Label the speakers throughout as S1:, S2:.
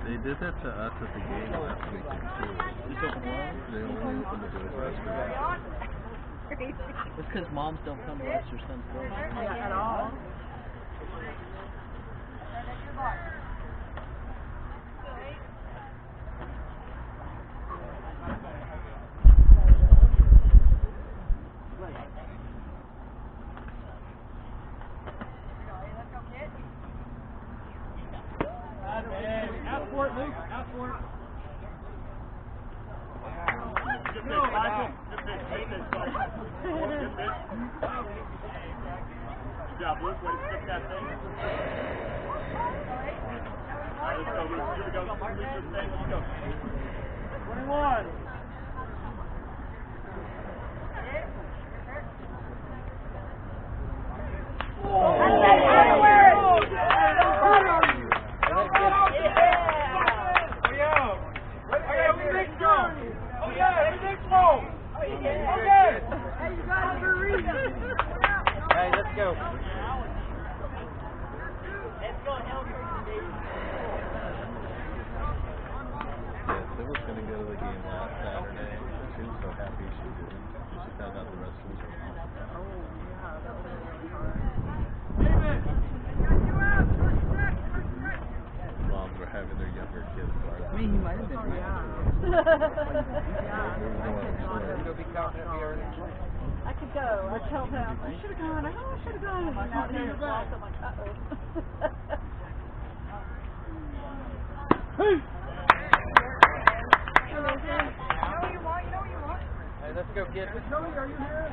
S1: They did that to us at the game last week too. They only opened the doors last week.
S2: It's because moms don't come to us or something.
S3: Yeah, at all.
S4: Out for it, Luke. Out for it. Good pitch, Michael. Good pitch. Good pitch. Good job, Luke. Way to stick that thing. All right, let's go, Luke. Here we go. Lead this thing. Let's go. 21.
S2: Hey, let's go.
S1: Yeah, Sid was going to go to the game last Saturday. She was so happy she didn't. She found out the rest was her mom. Moms were having their younger kids party.
S2: I mean, he might have been right.
S1: Go be confident we are in the
S3: I could go. I told him, I should have gone. I know I should have gone. And he was off. I'm like, uh-oh.
S2: Hey, let's go get it.
S4: Joey, are you here?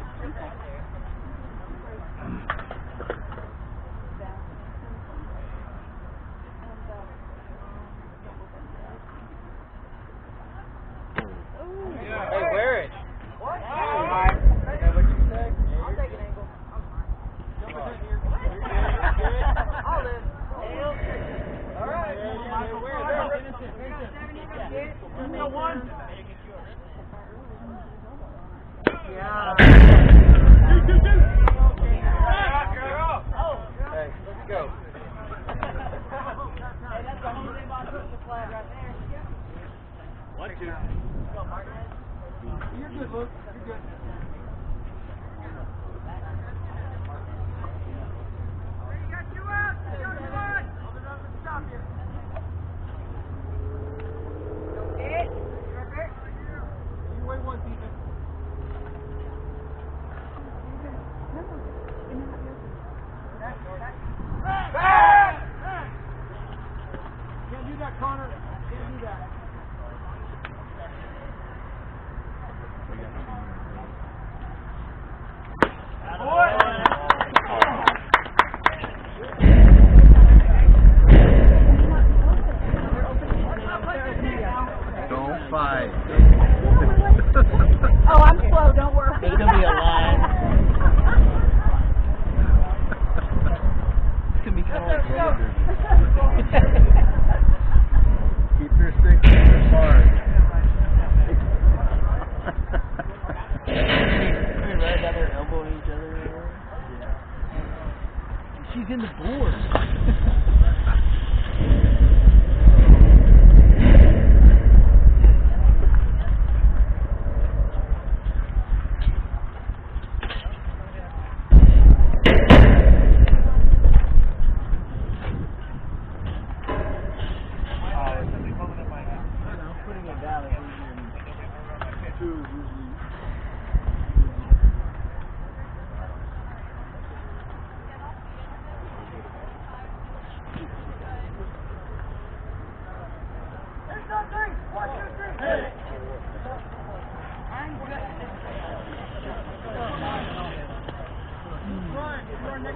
S2: Hey, wear it. What? Is that what you said?
S3: I'll take an angle.
S2: I'll live. All right.
S4: One.
S3: Yeah.
S2: Hey, let's go.
S3: Hey, that's the only thing about putting the flag right there.
S4: 1, 2. You're good, Luke. You're good. You got 2 outs. You got 2 outs. Nothing stop you. You wait one, Ethan. Can't do that, Connor. Can't do that.
S1: Don't fight.
S3: Oh, I'm slow. Don't worry.
S2: It's going to be a line. It's going to be kind of like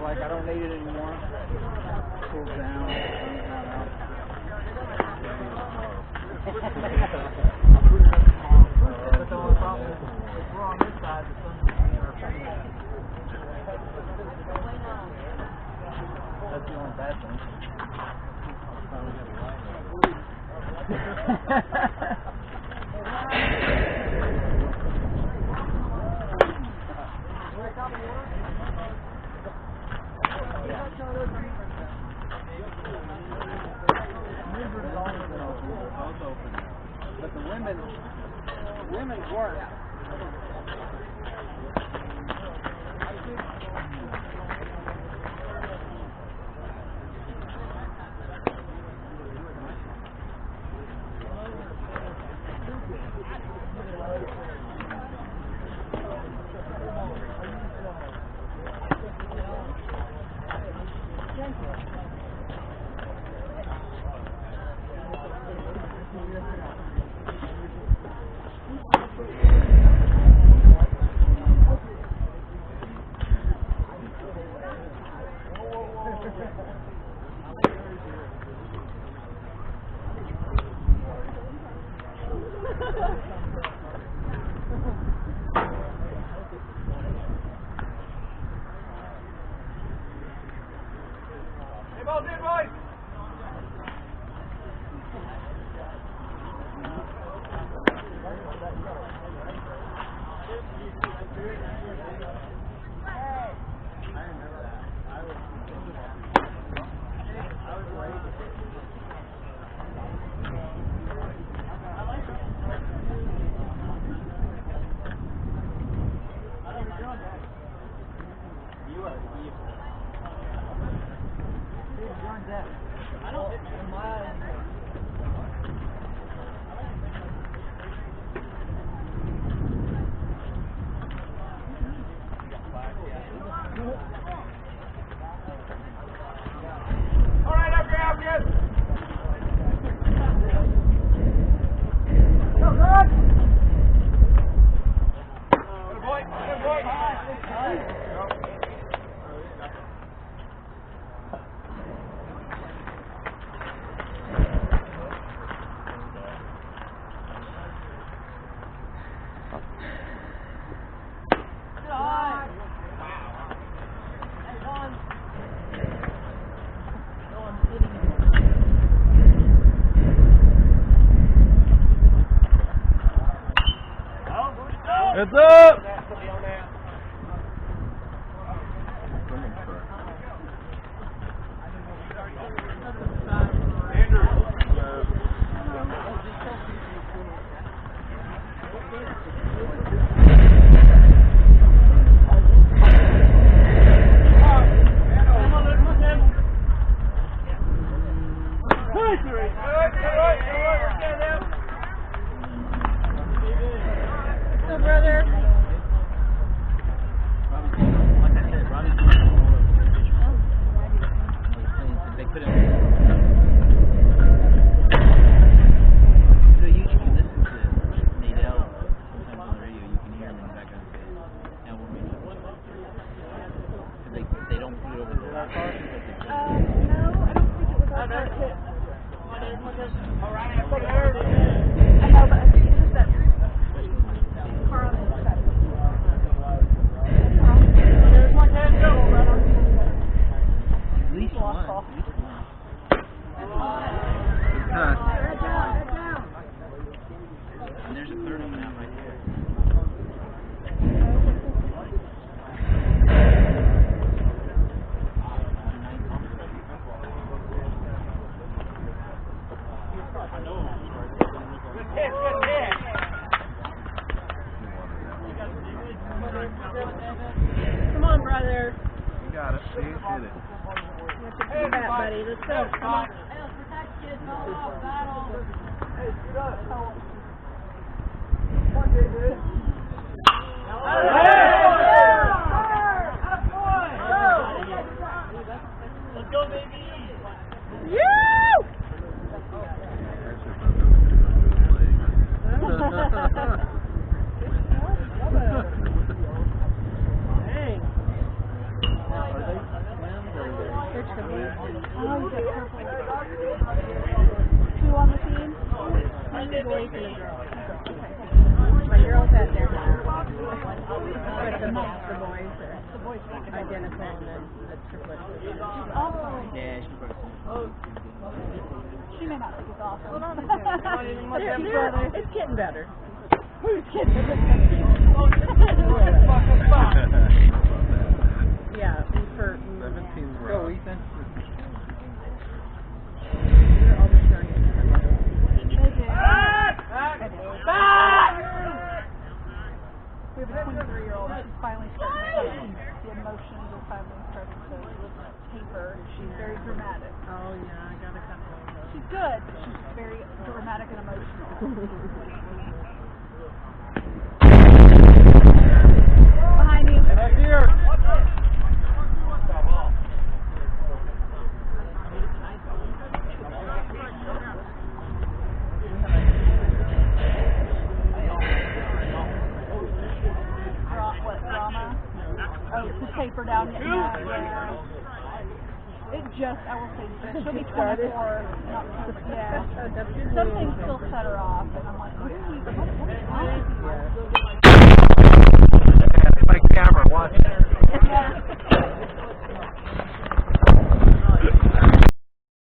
S2: Like I don't need it anymore. Pulls down. But the only problem is if we're on this side, the sun's in our face. That's the only bad thing. But the women's work.
S1: It's up!
S3: Daddy. Let's go. Come on.
S2: Hey, scoot up. Come on, David.
S4: Let's go, baby!
S3: Two on the team? My girl's out there now. But the boys are identical and then the triplets.
S2: Yeah, she's
S3: She may not think it's awesome.
S2: Hold on a
S3: It's getting better.
S2: Who's
S3: Yeah, for
S1: 17's
S2: Go,
S1: rough.
S2: Ethan.
S3: they're always starting to We have a 23-year-old. She's finally starting to the emotions are finally starting to taper. She's very dramatic.
S5: Oh yeah, I got a couple of those.
S3: She's good, but she's very dramatic and emotional. Behind you.
S2: Back here.
S3: Drama? Oh, to taper down. Yeah. It just, I will say, she'll be 24. Yeah. Some things still set her off. And I'm